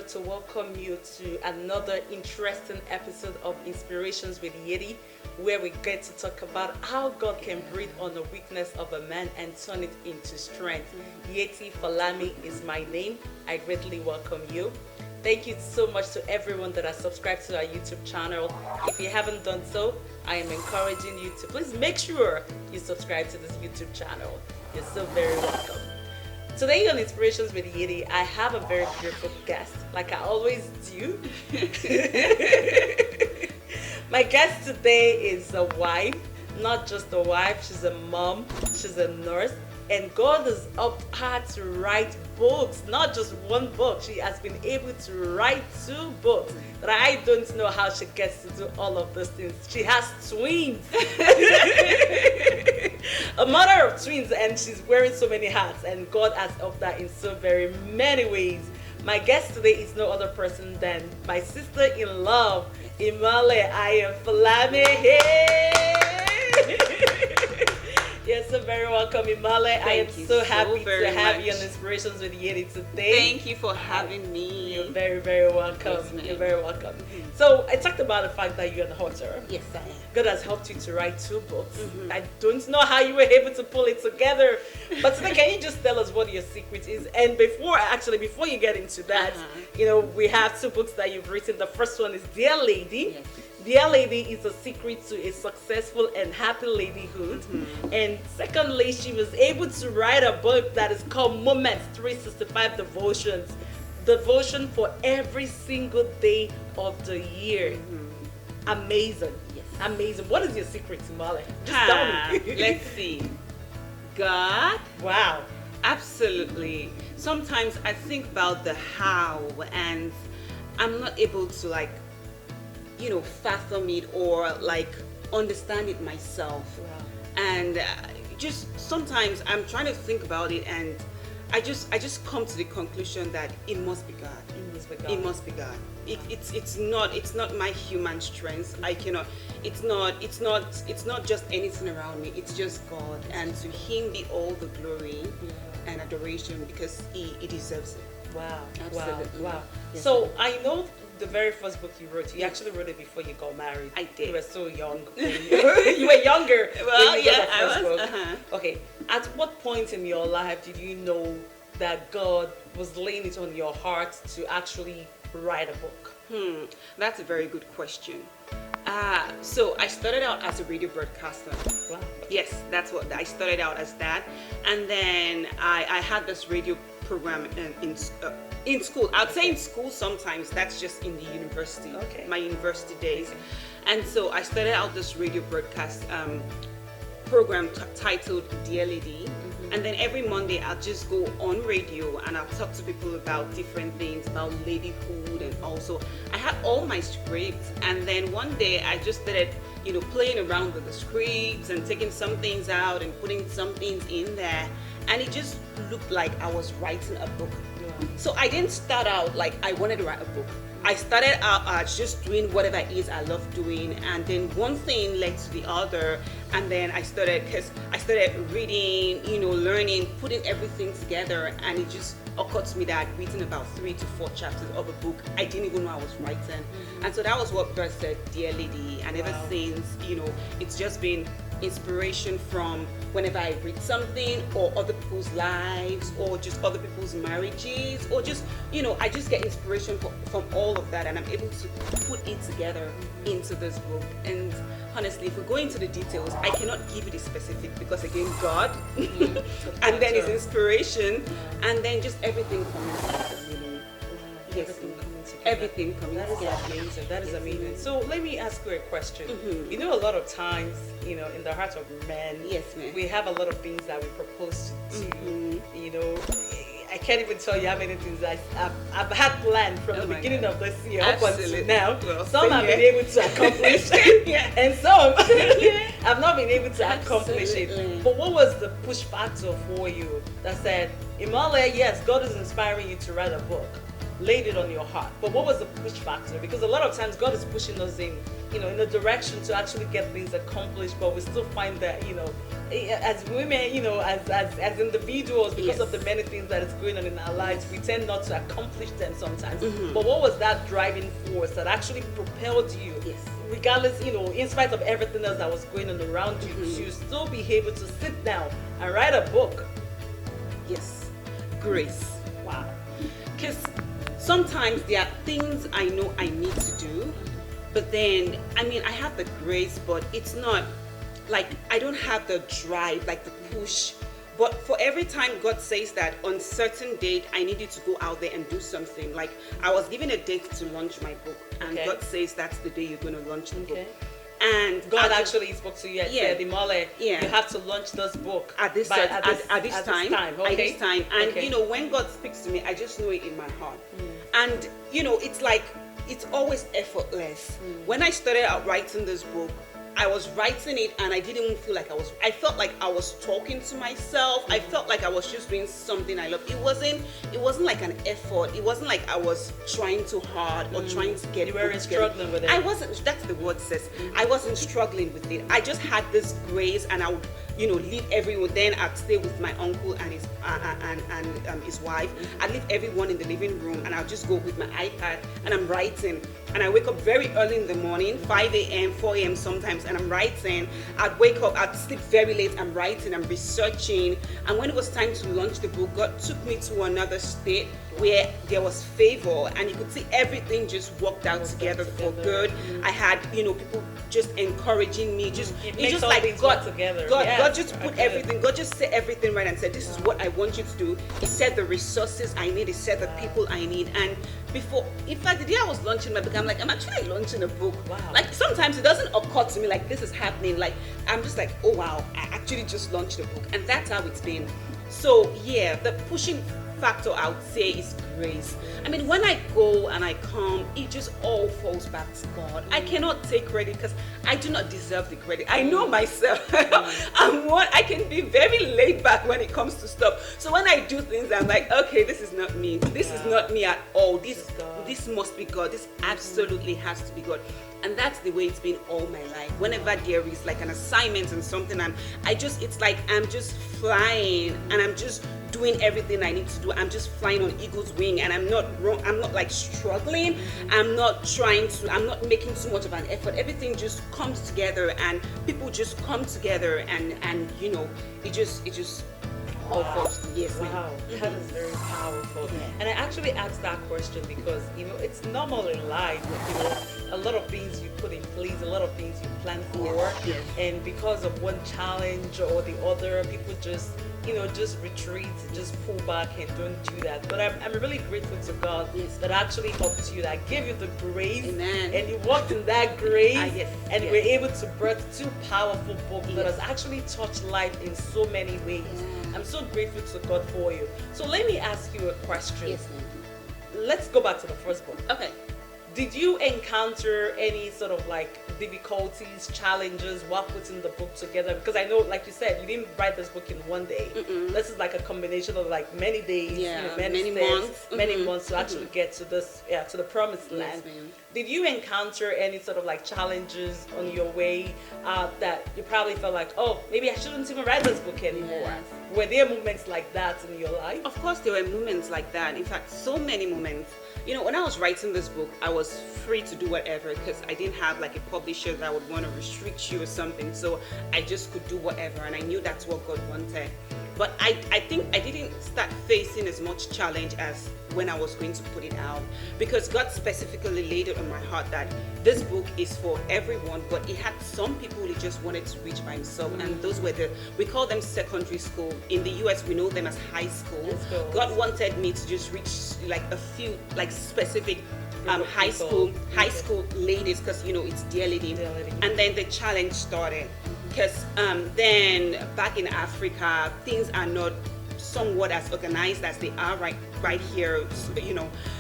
to welcome you to another interesting episode of Inspirations with Yetty, where we get to talk about how God can breathe on the weakness of a man and turn it into strength. Yetty Folami is my name. I greatly welcome you. Thank you so much to everyone that has subscribed to our YouTube channel. If you haven't done so, I am encouraging you to please make sure you subscribe to this YouTube channel. You're so very welcome. Today on Inspirations with Yetty, I have a very beautiful guest, like I always do. My guest today is a wife, not just a wife, she's a mom, she's a nurse, and God has helped her to write books, not just one book. She has been able to write 2 books, but I don't know how she gets to do all of those things. She has twins. A mother of twins, and she's wearing so many hats, and God has helped her in so very many ways. My guest today is no other person than my sister-in-law, Imole Folami. Hey! You're so very welcome, Imole. I am so happy to have you on Inspirations with Yetty today. Thank you for having me. You're very, very welcome. Yes, you're very welcome. So I talked about the fact that you're an author. Yes, I am. God has helped you to write 2 books. I don't know how you were able to pull it together, but today, can you just tell us what your secret is? And before you get into that, we have 2 books that you've written. The first one is Dear Lady. Yes. Dear Lady is a secret to a successful and happy ladyhood. And secondly, she was able to write a book that is called Moments 365 Devotions. Devotion for every single day of the year. Amazing. Yes. Amazing. What is your secret, Imole? Just tell me. Let's see. God. Wow. Absolutely. Sometimes I think about the how and I'm not able to fathom it or understand it myself. Wow. And just sometimes I'm trying to think about it and I just come to the conclusion that it must be God. It must be God. It must be God. It's not my human strength. I cannot. It's not just anything around me. It's just God, and to Him be all the glory and adoration because He deserves it. Wow. Absolutely. Wow. Yes, So I know the very first book you wrote, you actually wrote it before you got married. I did. You were so young. You were younger Well, when you yeah, wrote the first I was. book. Okay. At what point in your life did you know that God was laying it on your heart to actually write a book? That's a very good question. So I started out as a radio broadcaster. Wow. Yes, that's what I started out as that, and then I had this radio program in school. I'd say in school sometimes. That's just in the university. Okay. My university days, and so I started out this radio broadcast program titled Dear Lady. And then every Monday I'll just go on radio and I'll talk to people about different things, about ladyhood, and also I had all my scripts, and then one day I just started, playing around with the scripts and taking some things out and putting some things in there, and it just looked like I was writing a book. So I didn't start out like I wanted to write a book. I started out just doing whatever it is I love doing, and then one thing led to the other, and then I started reading, learning, putting everything together, and it just occurred to me that I'd written about 3 to 4 chapters of a book I didn't even know I was writing. And so that was what birthed Dear Lady, and ever since, it's just been inspiration from whenever I read something or other people's lives or just other people's marriages or just I just get inspiration from all of that, and I'm able to put it together into this book. And honestly, if we go into the details, I cannot give you the specific because again, God and then His inspiration and then just everything coming together. Yes. Everything coming That is together. amazing. That is amazing. So let me ask you a question. A lot of times, in the heart of men, Yes, ma'am. we have a lot of things that we propose to do. I can't even tell you how many things I've had planned from the beginning of this year up until now. Well, some I've been able to accomplish, and some I've not been able to accomplish it. But what was the push factor for you that said, Imole, yes, God is inspiring you to write a book, laid it on your heart. But what was the push factor? Because a lot of times God is pushing us in, in a direction to actually get things accomplished, but we still find that, as women, as individuals, because of the many things that is going on in our lives, we tend not to accomplish them sometimes. But what was that driving force that actually propelled you, regardless, in spite of everything else that was going on around you, to still be able to sit down and write a book? Yes, grace. Wow. Because sometimes there are things I know I need to do, but then, I have the grace, but it's not like I don't have the drive, like the push. But for every time God says that on certain date I needed to go out there and do something, like I was given a date to launch my book, and God says that's the day you're going to launch the book. And God actually spoke to you and said, Imole, you have to launch this book at this time. At this time. And when God speaks to me, I just know it in my heart. And it's like, it's always effortless. When I started out writing this book, I was writing it and I didn't even feel like I felt like I was talking to myself. I felt like I was just doing something I love. It wasn't like an effort. It wasn't like I was trying too hard or trying to get it. You weren't struggling with it. I wasn't, that's the word says. I wasn't struggling with it. I just had this grace, and I would leave everyone. Then I'd stay with my uncle and his wife. I'd leave everyone in the living room, and I'll just go with my iPad and I'm writing. And I wake up very early in the morning, 5 a.m., 4 a.m. sometimes, and I'm writing. I'd wake up, I'd sleep very late, I'm writing, I'm researching. And when it was time to launch the book, God took me to another state where there was favor, and you could see everything just worked out together for good. I had, people just encouraging me, just like God just put everything, God just said everything right and said, this is what I want you to do. He said the resources I need, he said the people I need. And before, in fact, the day I was launching my book, I'm like, I'm actually launching a book. Wow. Like sometimes it doesn't occur to me like this is happening. Like I'm just like, oh wow, I actually just launched a book. And that's how it's been. So yeah, the pushing factor I would say is grace. When I go and I come, it just all falls back to God. I cannot take credit because I do not deserve the credit. I know myself. I can be very laid back when it comes to stuff. So when I do things, I'm like, okay, this is not me. This is not me at all. This must be God. This absolutely has to be God. And that's the way it's been all my life. Whenever there is like an assignment and something, it's like I'm just flying and I'm just doing everything I need to do. I'm just flying on eagle's wing, and I'm not like struggling. I'm not making too much of an effort. Everything just comes together, and people just come together, and it just all falls. Yes, wow, that is very powerful. And I actually asked that question because it's normal in life. A lot of things you put in place, a lot of things you plan for, and because of one challenge or the other, people just retreat, just pull back and don't do that. But I'm really grateful to God that actually helped you, that gave you the grace. Amen. And you walked in that grace, and you were able to birth two powerful books that has actually touched life in so many ways. I'm so grateful to God for you. So let me ask you a question. Yes, ma'am. Let's go back to the first book. Okay. Did you encounter any sort of like difficulties, challenges while putting the book together? Because I know, like you said, you didn't write this book in one day. This is like a combination of like many days, many steps, many months to actually get to this, to the promised land. Yes, ma'am. Did you encounter any sort of like challenges on your way that you probably felt like, oh, maybe I shouldn't even write this book anymore? Yes. Were there moments like that in your life? Of course, there were moments like that. In fact, so many moments. When I was writing this book, I was free to do whatever because I didn't have like a publisher that would want to restrict you or something. So I just could do whatever, and I knew that's what God wanted. But I think I didn't start facing as much challenge as when I was going to put it out, because God specifically laid it on my heart that this book is for everyone, but he had some people he just wanted to reach by himself, and those were we call them secondary school. In the US, we know them as high school. God wanted me to just reach like a few like specific high school ladies, because it's dear lady. And then the challenge started, because then back in Africa, things are not somewhat as organized as they are right here,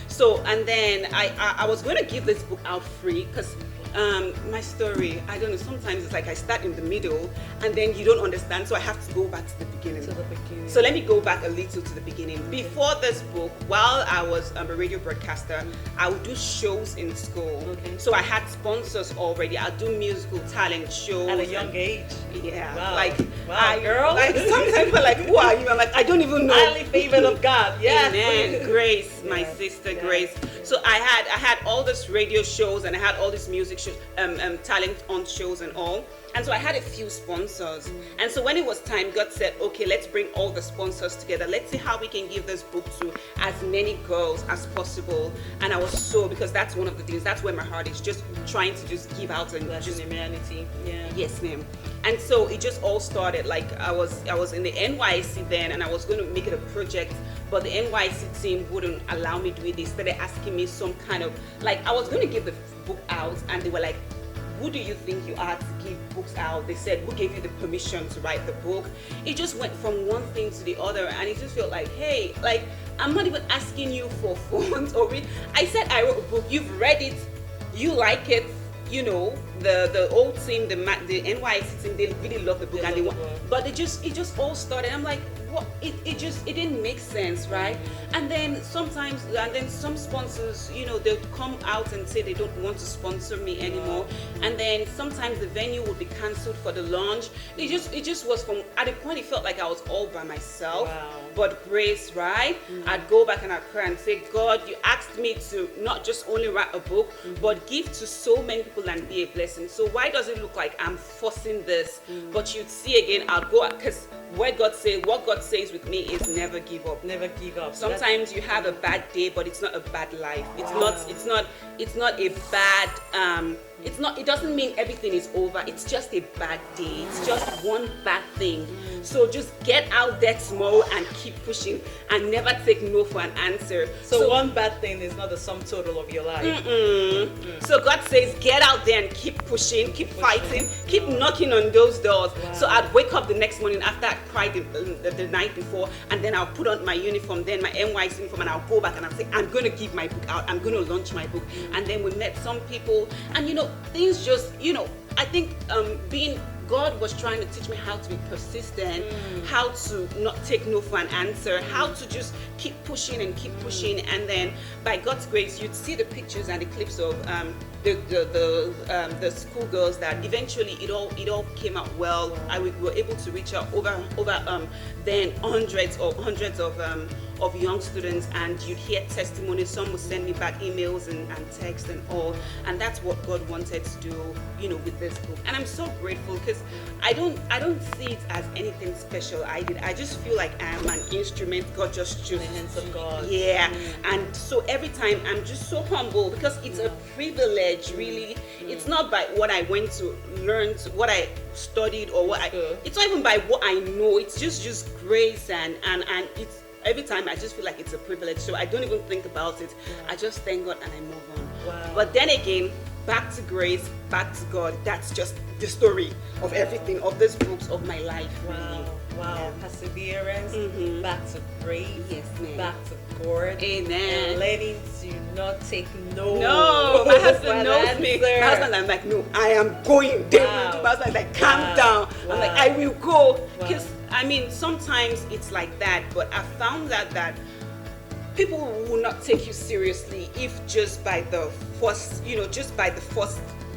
So and then I was going to give this book out free, because My story, I don't know, sometimes it's like I start in the middle and then you don't understand, so I have to go back to the beginning. So let me go back a little to the beginning. Before this book, while I was a radio broadcaster, I would do shows in school. So I had sponsors already. I'd do musical talent shows. At a young age? Yeah. Wow. Like, girl. Like, sometimes people are like, who are you? I'm like, I don't even know. Highly favored of God. Yes. Amen. Grace, my sister, Grace. So I had all these radio shows and I had all these music shows, talent on shows and all. And so I had a few sponsors. And so when it was time, God said, okay, let's bring all the sponsors together. Let's see how we can give this book to as many girls as possible. And I was so, because that's one of the things, that's where my heart is, just trying to just give out and just humanity. Yeah. Yes, ma'am. And so it just all started, like I was in the NYC then, and I was going to make it a project, but the NYC team wouldn't allow me to do it. They started asking me some kind of, like, I was going to give the book out, and they were like, who do you think you are to give books out? They said, who gave you the permission to write the book? It just went from one thing to the other, and it just felt like, hey, like, I'm not even asking you for funds or read. I said I wrote a book, you've read it, you like it, you know, the old team, the NYC team, they really love the book, and they want, but it just all started. I'm like, what? It didn't make sense, right? And then some sponsors, you know, they'll come out and say they don't want to sponsor me anymore, and then sometimes the venue would be cancelled for the launch. It just was from, at a point it felt like I was all by myself. But grace, right? I'd go back and I'd cry and say, God, you asked me to not just only write a book, but give to so many people and be a blessing. So why does it look like I'm forcing this? But you'd see again, I'll go, because what God says with me is never give up. Never give up. Sometimes you have a bad day, but it's not a bad life. It's not a bad it doesn't mean everything is over. It's just a bad day. It's just one bad thing. So just get out there tomorrow and keep pushing and never take no for an answer. So one bad thing is not the sum total of your life. So God says, get out there and keep pushing, keep fighting, keep knocking on those doors. So I'd wake up the next morning after I cried the night before, and then I'll put on my uniform, then my NYC uniform, and I'll go back and I'll say, I'm going to give my book out. I'm going to launch my book. And then we met some people, and you know, things just, you know, I think God was trying to teach me how to be persistent, how to not take no for an answer, how to just keep pushing and keep pushing. And then by God's grace, you'd see the pictures and the clips of the schoolgirls that eventually it all came out well. We were able to reach out over then hundreds of young students, and you'd hear testimonies. Some would send me back emails and text and all, and that's what God wanted to do, you know, with this book. And I'm so grateful, because I don't see it as anything special I did. I just feel like I am an instrument God just chose. In the hands of God. Yeah. And so every time I'm just so humble, because it's a privilege, really. It's not by what I went to learn, what I studied, or it's not even by what I know. It's just grace, and it's every time I just feel like it's a privilege. So I don't even think about it. I just thank God and I move on. But then again, back to grace, back to God. That's just the story of everything, of these books, of my life. Really. Perseverance, back to grace, yes, ma'am. back to God. Amen. And learning to not take no. No, my husband knows me. My husband, I'm like, no, I am going. My husband's like, calm down. I'm like, I will go. Because I mean, sometimes it's like that, but I found that people will not take you seriously if just by the first,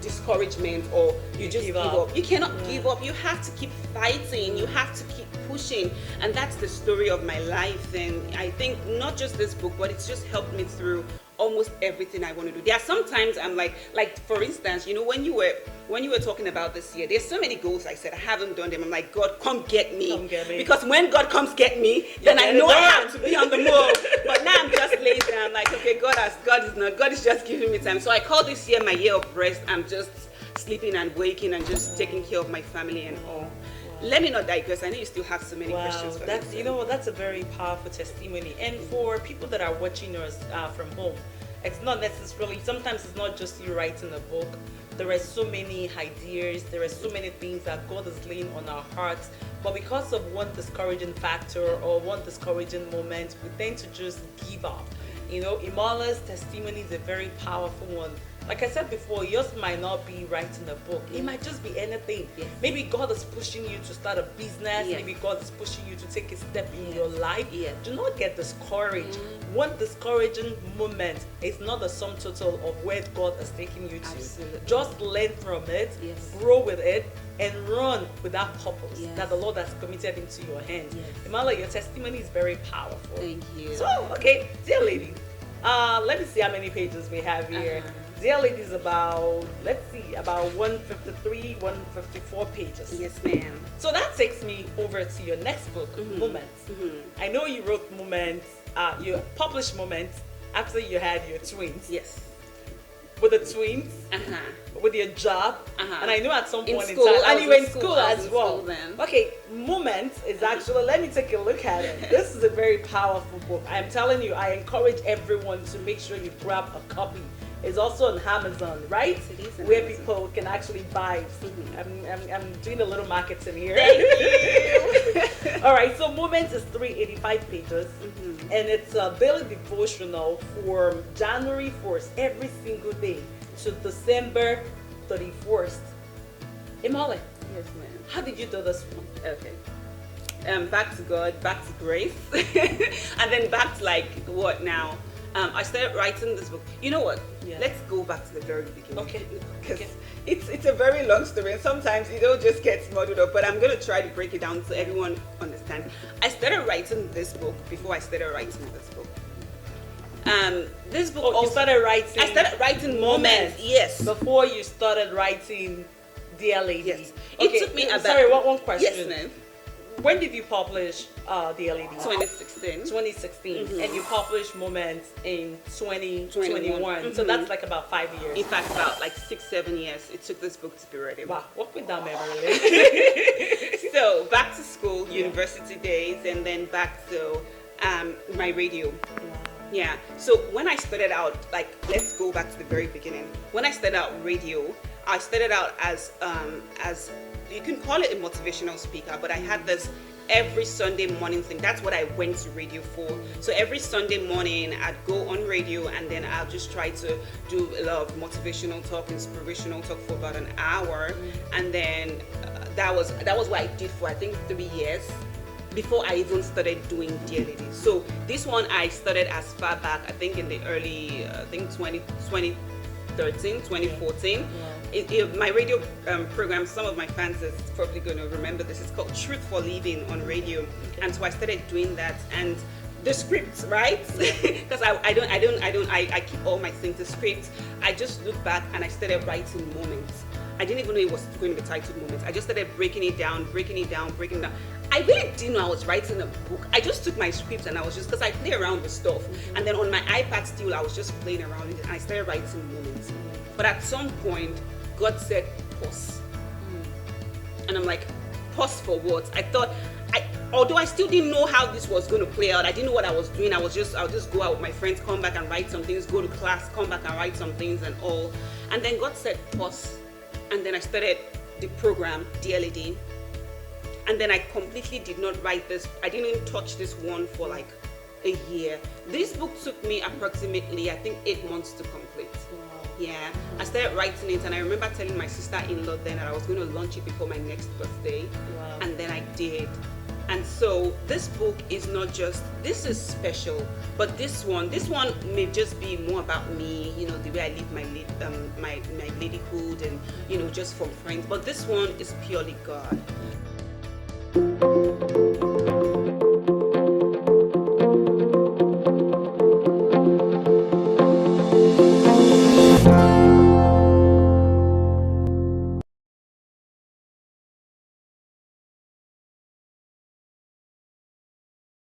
discouragement, or you just give up. You cannot give up. You have to keep fighting. You have to keep pushing. And that's the story of my life. And I think not just this book, but it's just helped me through almost everything I want to do. There are sometimes I'm like for instance, you know, when you were talking about this year, there's so many goals I said I haven't done them. I'm like, God, come get me. Because when God comes get me, then I know I have to be on the move. But now I'm just lazy. I'm like, okay, God is just giving me time. So I call this year my year of rest. I'm just sleeping and waking and just taking care of my family and all. Let me not digress. I know you still have so many questions for me. You know what? That's a very powerful testimony. And for people that are watching us from home, it's not necessarily, sometimes it's not just you writing a book. There are so many ideas, there are so many things that God is laying on our hearts. But because of one discouraging factor or one discouraging moment, we tend to just give up. You know, Imole's testimony is a very powerful one. like I said before, yours might not be writing a book. It might just be anything. Yes. Maybe God is pushing you to start a business. Yes. Maybe God is pushing you to take a step in Yes. your life. Yes. Do not get discouraged. One discouraging moment is not the sum total of where God is taking you to. Absolutely. Just learn from it, Yes. grow with it, and run with that purpose Yes. that the Lord has committed into your hands. Yes. Imole, your testimony is very powerful. Thank you. So, okay, dear lady, let me see how many pages we have here. Dear lady is about, let's see, about 153, 154 pages. Yes, ma'am. So that takes me over to your next book, Moments. I know you wrote Moments, you published Moments after you had your twins. Yes. With the twins, with your job, and I know at some In point school, in time, I and was you were in in school, school I was as in well. school then. Okay, Moments is actually, let me take a look at it. This is a very powerful book. I'm telling you, I encourage everyone to make sure you grab a copy. It's also on Amazon, right? Yes, it is on where Amazon. people can actually buy. I'm doing a little marketing here. Thank you. All right, so Moments is 385 pages, and it's a daily devotional for January 1st, every single day, to December 31st. Imole, Yes, ma'am. how did you do this one? Okay. Back to God, back to grace, and then back to like what now? I started writing this book. You know what? Yeah. Let's go back to the very beginning. Okay. Because Okay. it's a very long story, and sometimes it all just gets muddled up. But I'm gonna try to break it down so everyone understands. I started writing this book before I started writing this book. This book Oh, you also started writing. I started writing Moments. Yes. Before you started writing Dear Lady. Yes. It took me about. Sorry, one question. Yes, ma'am. When did you publish Dear Lady? 2016. 2016. And you published Moments in 2021. 21. So that's like about 5 years. In fact, about like 6-7 years it took this book to be ready. Wow, walk me down memory lane. So back to school, university days, and then back to my radio. Yeah. So when I started out, like, let's go back to the very beginning. When I started out radio, I started out as you can call it a motivational speaker, but I had this every Sunday morning thing. That's what I went to radio for. So every Sunday morning I'd go on radio, and then I'll just try to do a lot of motivational talk, inspirational talk for about an hour, and then that was what I did for I think 3 years before I even started doing Dear Lady. So this one I started as far back, I think in the early, I think 2013, 2014. My radio program, some of my fans is probably going to remember this. It's called Truth for Living on radio. And so I started doing that, and the scripts, right? Because I keep all my things, the scripts. I just look back and I started writing Moments. I didn't even know it was going to be titled Moments. I just started breaking it down. I really didn't know I was writing a book. I just took my script and I was just, because I play around with stuff. And then on my iPad still, I was just playing around with it, and I started writing Moments. But at some point, God said, pause. And I'm like, pause for what? I thought, although I still didn't know how this was going to play out, I didn't know what I was doing. I'll just go out with my friends, come back and write some things, go to class, come back and write some things and all. And then God said, pause. And then I started the program, Dear Lady. And then I completely did not write this. I didn't even touch this one for like a year. This book took me approximately, I think, 8 months to complete. Yeah, I started writing it, and I remember telling my sister-in-law then that I was going to launch it before my next birthday. Wow. And then I did. And so this book is not just, this is special, but this one may just be more about me, you know, the way I live my ladyhood, and, you know, just from friends. But this one is purely God.